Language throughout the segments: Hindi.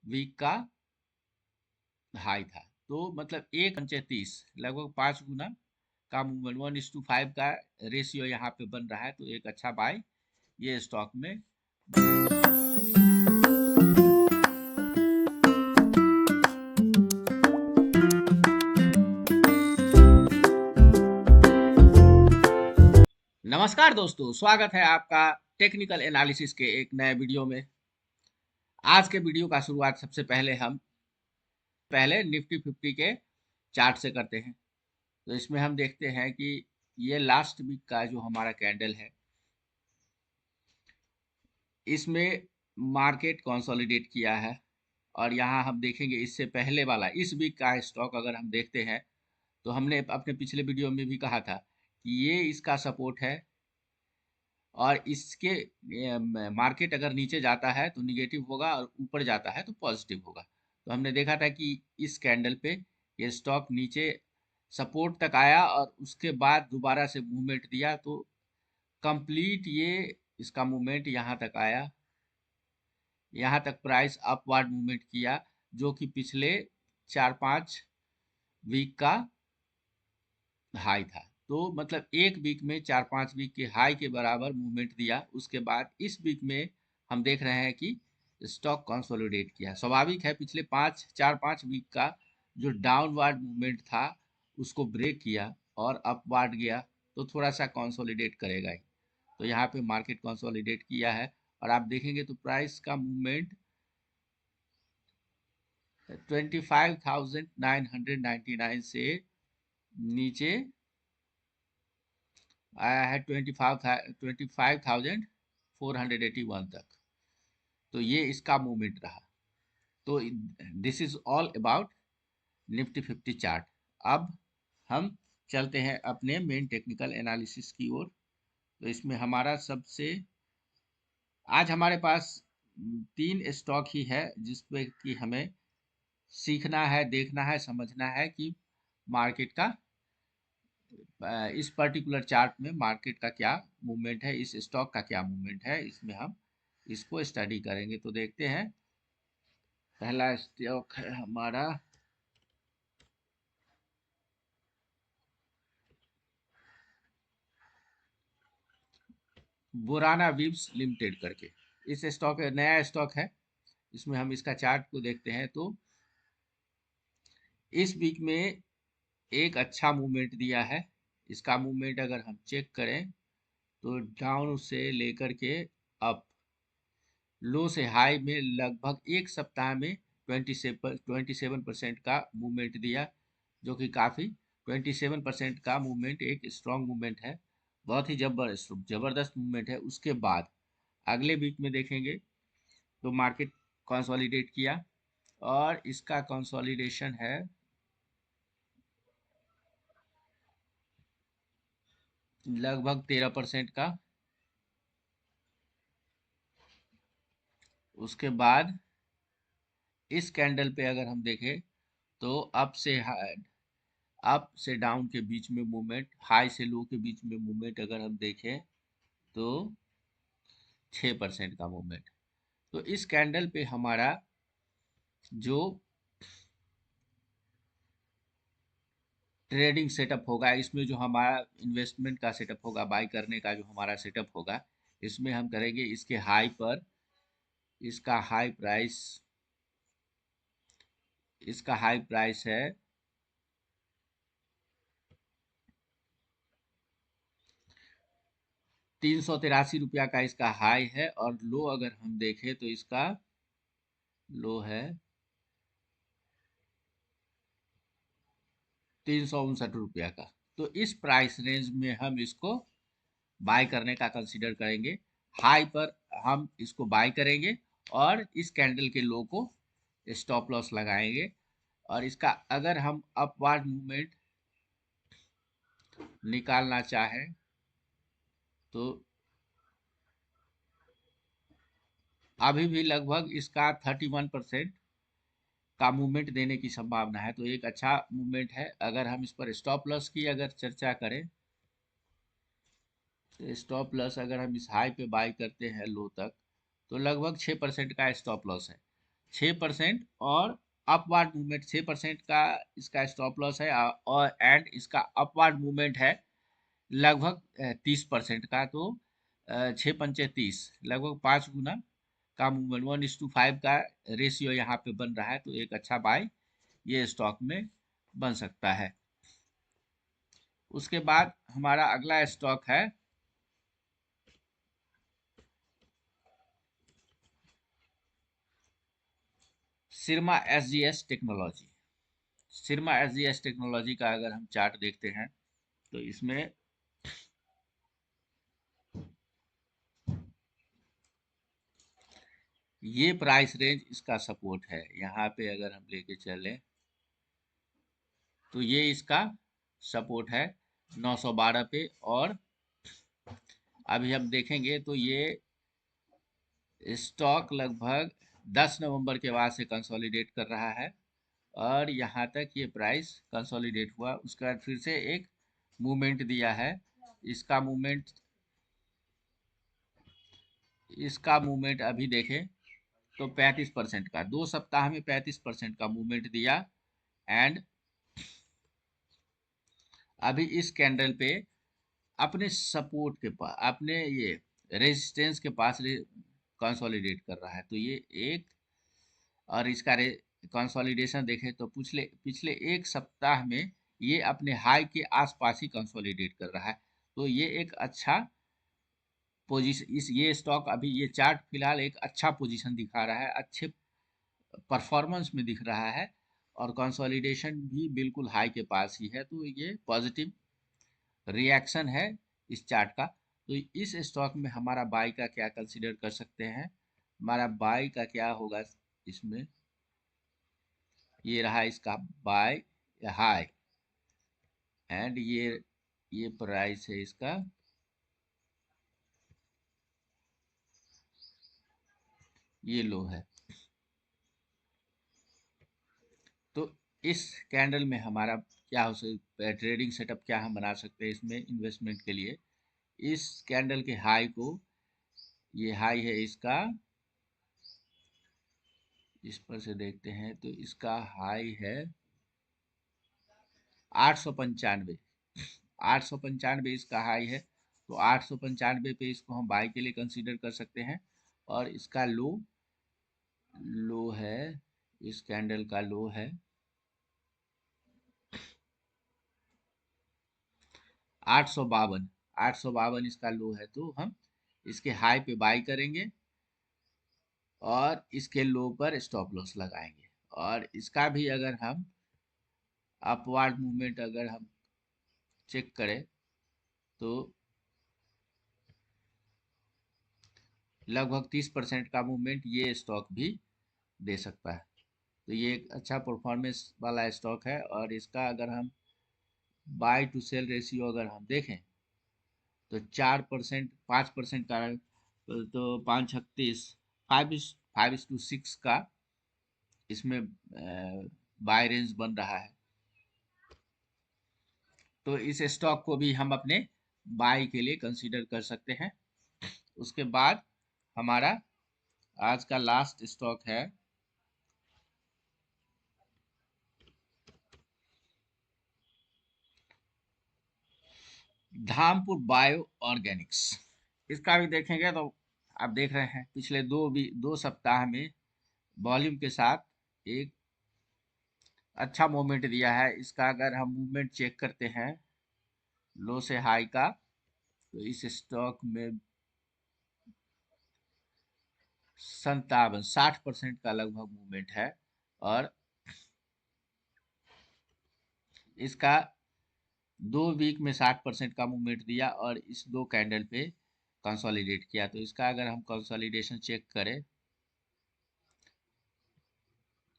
वीक का हाई था। तो मतलब 1/30 लगभग 5 गुना का मूवमेंट, 1:5 का रेशियो यहाँ पे बन रहा है। तो एक अच्छा बाय ये स्टॉक में। नमस्कार दोस्तों, स्वागत है आपका टेक्निकल एनालिसिस के एक नए वीडियो में। आज के वीडियो का शुरुआत सबसे पहले हम निफ्टी 50 के चार्ट से करते हैं। तो इसमें हम देखते हैं कि ये लास्ट वीक का जो हमारा कैंडल है, इसमें मार्केट कंसोलिडेट किया है। और यहाँ हम देखेंगे इससे पहले वाला इस वीक का स्टॉक अगर हम देखते हैं, तो हमने अपने पिछले वीडियो में भी कहा था कि ये इसका सपोर्ट है। और इसके मार्केट अगर नीचे जाता है तो निगेटिव होगा और ऊपर जाता है तो पॉजिटिव होगा। तो हमने देखा था कि इस कैंडल पे ये स्टॉक नीचे सपोर्ट तक आया और उसके बाद दोबारा से मूवमेंट दिया। तो कंप्लीट ये इसका मूवमेंट यहाँ तक आया, यहाँ तक प्राइस अपवर्ड मूवमेंट किया, जो कि पिछले 4-5 वीक का हाई था। तो मतलब एक वीक में 4-5 वीक के हाई के बराबर मूवमेंट दिया। उसके बाद इस वीक में हम देख रहे हैं कि स्टॉक कंसोलिडेट किया। स्वाभाविक है, पिछले 4-5 वीक का जो डाउनवर्ड मूवमेंट था उसको ब्रेक किया और अपवर्ड गया, तो थोड़ा सा कंसोलिडेट करेगा ही। तो यहाँ पे मार्केट कंसोलिडेट किया है और आप देखेंगे तो प्राइस का मूवमेंट 25,999 से नीचे आया है 25,481 तक। तो ये इसका मूवमेंट रहा। तो this is all about Nifty 50 chart. अब हम चलते हैं अपने मेन टेक्निकल एनालिसिस की ओर। तो इसमें हमारा सबसे आज हमारे पास 3 स्टॉक ही है जिसपे कि हमें सीखना है, देखना है, समझना है कि मार्केट का इस पर्टिकुलर चार्ट में मार्केट का क्या मूवमेंट है, इस स्टॉक का क्या मूवमेंट है, इसमें हम इसको स्टडी करेंगे। तो देखते हैं, पहला स्टॉक है हमारा बोराना विब्स लिमिटेड करके। इस स्टॉक नया स्टॉक है। इसमें हम इसका चार्ट को देखते हैं तो इस वीक में एक अच्छा मूवमेंट दिया है। इसका मूवमेंट अगर हम चेक करें तो डाउन से लेकर के अप, लो से हाई में लगभग एक सप्ताह में 27% का मूवमेंट दिया, जो कि काफ़ी 27% का मूवमेंट एक स्ट्रॉन्ग मूवमेंट है। बहुत ही जबरदस्त मूवमेंट है। उसके बाद अगले वीक में देखेंगे तो मार्केट कंसोलिडेट किया और इसका कंसोलिडेशन है लगभग 13% का। उसके बाद इस कैंडल पे अगर हम देखें तो अप से डाउन के बीच में मूवमेंट, हाई से लो के बीच में मूवमेंट अगर हम देखें तो 6% का मूवमेंट। तो इस कैंडल पे हमारा जो ट्रेडिंग सेटअप होगा, इसमें जो हमारा इन्वेस्टमेंट का सेटअप होगा, बाय करने का जो हमारा सेटअप होगा, इसमें हम करेंगे इसके हाई पर, इसका हाई प्राइस इसका हाई प्राइस है 383 रुपया का इसका हाई है। और लो अगर हम देखें तो इसका लो है 359 रुपया का। तो इस प्राइस रेंज में हम इसको बाय करने का कंसीडर करेंगे। हाई पर हम इसको बाय करेंगे और इस कैंडल के लो को स्टॉप लॉस लगाएंगे। और इसका अगर हम अपवर्ड मूवमेंट निकालना चाहें तो अभी भी लगभग इसका 31% का मूवमेंट देने की संभावना है। तो एक अच्छा मूवमेंट है। अगर हम इस पर स्टॉप लॉस की अगर चर्चा करें तो स्टॉप लॉस अगर हम इस हाई पे बाय करते हैं लो तक, तो लगभग 6% का स्टॉप लॉस है। 6% और अपवार्ड मूवमेंट 6% का इसका स्टॉप लॉस है, और एंड इसका अपवार्ड मूवमेंट है लगभग 30% का। तो 6 पंचे 30, लगभग 5 गुना का मूवमेंट, 1:5 का रेशियो यहाँ पे बन रहा है। तो एक अच्छा बाय ये स्टॉक में बन सकता है। उसके बाद हमारा अगला स्टॉक है सिरमा एसजीएस टेक्नोलॉजी। सिरमा एसजीएस टेक्नोलॉजी का अगर हम चार्ट देखते हैं तो इसमें ये प्राइस रेंज इसका सपोर्ट है। यहाँ पे अगर हम लेके चलें तो ये इसका सपोर्ट है 912 पे, और अभी हम देखेंगे तो ये स्टॉक लगभग 10 नवंबर के बाद से कंसोलिडेट कर रहा है, और यहाँ तक ये प्राइस कंसोलिडेट हुआ। उसके बाद फिर से एक मूवमेंट दिया है। इसका मूवमेंट इसका मूवमेंट अभी देखें तो 35% का, 2 सप्ताह में 35% का मूवमेंट दिया। एंड अभी इस कैंडल पे अपने सपोर्ट के पास, अपने ये रेजिस्टेंस के पास कंसोलिडेट कर रहा है। तो ये एक, और इसका कंसोलिडेशन देखें तो पिछले पिछले एक सप्ताह में ये अपने हाई के आसपास ही कंसोलिडेट कर रहा है। तो ये एक अच्छा पोजीशन, इस ये स्टॉक अभी ये चार्ट फिलहाल एक अच्छा पोजीशन दिखा रहा है, अच्छे परफॉर्मेंस में दिख रहा है, और कंसोलिडेशन भी बिल्कुल हाई के पास ही है। तो ये पॉजिटिव रिएक्शन है इस चार्ट का। तो इस स्टॉक में हमारा बाय का क्या कंसीडर कर सकते हैं? हमारा बाय का क्या होगा इसमें? ये रहा इसका बाय हाई, एंड ये प्राइस है इसका, ये लो है। तो इस कैंडल में हमारा क्या हो सकता है, ट्रेडिंग सेटअप क्या हम बना सकते हैं इसमें इन्वेस्टमेंट के लिए? इस कैंडल के हाई को, ये हाई है इसका, इस पर से देखते हैं तो इसका हाई है 895। 895 इसका हाई है। तो 895 पे इसको हम बाय के लिए कंसीडर कर सकते हैं। और इसका लो लो है, इस कैंडल का लो है 852। 852 इसका लो है। तो हम इसके हाई पे बाय करेंगे और इसके लो पर स्टॉप लॉस लगाएंगे। और इसका भी अगर हम अपवार्ड मूवमेंट अगर हम चेक करें तो लगभग 30% का मूवमेंट ये स्टॉक भी दे सकता है। तो ये एक अच्छा परफॉर्मेंस वाला स्टॉक है। और इसका अगर हम बाय टू सेल रेशियो अगर हम देखें तो 4%, 5% का, तो 5:36, 5:6 का इसमें बाय रेंज बन रहा है। तो इस स्टॉक को भी हम अपने बाय के लिए कंसीडर कर सकते हैं। उसके बाद हमारा आज का लास्ट स्टॉक है धामपुर बायो ऑर्गेनिक्स। इसका भी देखेंगे तो आप देख रहे हैं पिछले 2 सप्ताह में वॉल्यूम के साथ एक अच्छा मूवमेंट दिया है। इसका अगर हम मूवमेंट चेक करते हैं लो से हाई का, तो इस स्टॉक में 57-60% का लगभग मूवमेंट है। और इसका 2 वीक में 60% का मूवमेंट दिया, और इस 2 कैंडल पे कंसोलिडेट किया। तो इसका अगर हम कंसोलिडेशन चेक करें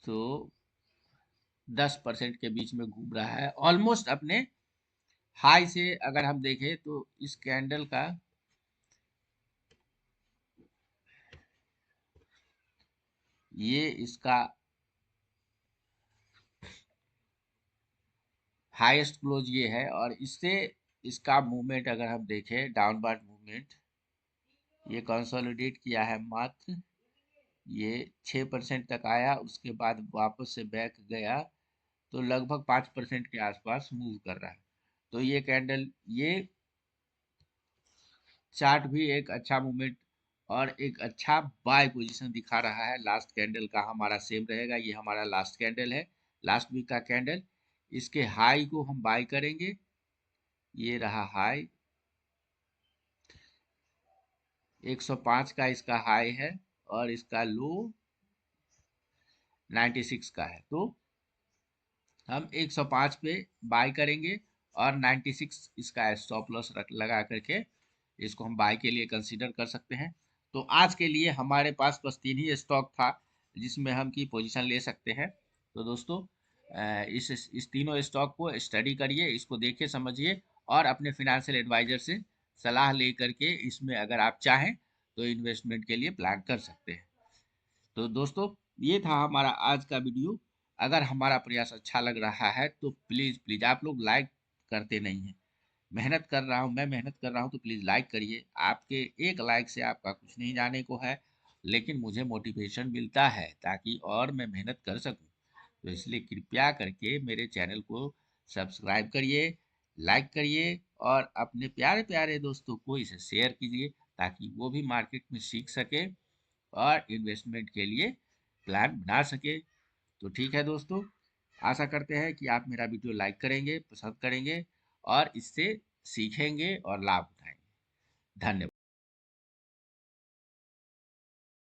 तो 10% के बीच में घूम रहा है, ऑलमोस्ट अपने हाई से। अगर हम देखें तो इस कैंडल का ये इसका हाईएस्ट क्लोज ये है, और इससे इसका मूवमेंट अगर हम देखें डाउनवर्ड मूवमेंट, ये कंसोलिडेट किया है मात्र ये 6% तक आया, उसके बाद वापस से बैक गया, तो लगभग 5% के आसपास मूव कर रहा है। तो ये कैंडल, ये चार्ट भी एक अच्छा मूवमेंट और एक अच्छा बाय पोजीशन दिखा रहा है। लास्ट कैंडल का हमारा सेम रहेगा, ये हमारा लास्ट कैंडल है, लास्ट वीक का कैंडल। इसके हाई को हम बाय करेंगे, ये रहा हाई, 105 का इसका हाई है और इसका लो 96 का है। तो हम 105 पे बाय करेंगे और 96 इसका स्टॉप लॉस लगा करके इसको हम बाय के लिए कंसीडर कर सकते हैं। तो आज के लिए हमारे पास बस 3 ही स्टॉक था जिसमें हम की पोजीशन ले सकते हैं। तो दोस्तों इस तीनों स्टॉक को स्टडी करिए, इसको देखिए समझिए और अपने फिनेंशियल एडवाइजर से सलाह ले करके इसमें अगर आप चाहें तो इन्वेस्टमेंट के लिए प्लान कर सकते हैं। तो दोस्तों ये था हमारा आज का वीडियो। अगर हमारा प्रयास अच्छा लग रहा है तो प्लीज़ प्लीज़, आप लोग लाइक करते नहीं हैं। मेहनत कर रहा हूँ, मैं मेहनत कर रहा हूँ, तो प्लीज़ लाइक करिए। आपके एक लाइक से आपका कुछ नहीं जाने को है, लेकिन मुझे मोटिवेशन मिलता है ताकि और मैं मेहनत कर सकूँ। तो इसलिए कृपया करके मेरे चैनल को सब्सक्राइब करिए, लाइक करिए और अपने प्यारे प्यारे दोस्तों को इसे शेयर कीजिए ताकि वो भी मार्केट में सीख सके और इन्वेस्टमेंट के लिए प्लान बना सके। तो ठीक है दोस्तों, आशा करते हैं कि आप मेरा वीडियो लाइक करेंगे, पसंद करेंगे और इससे सीखेंगे और लाभ उठाएंगे। धन्यवाद।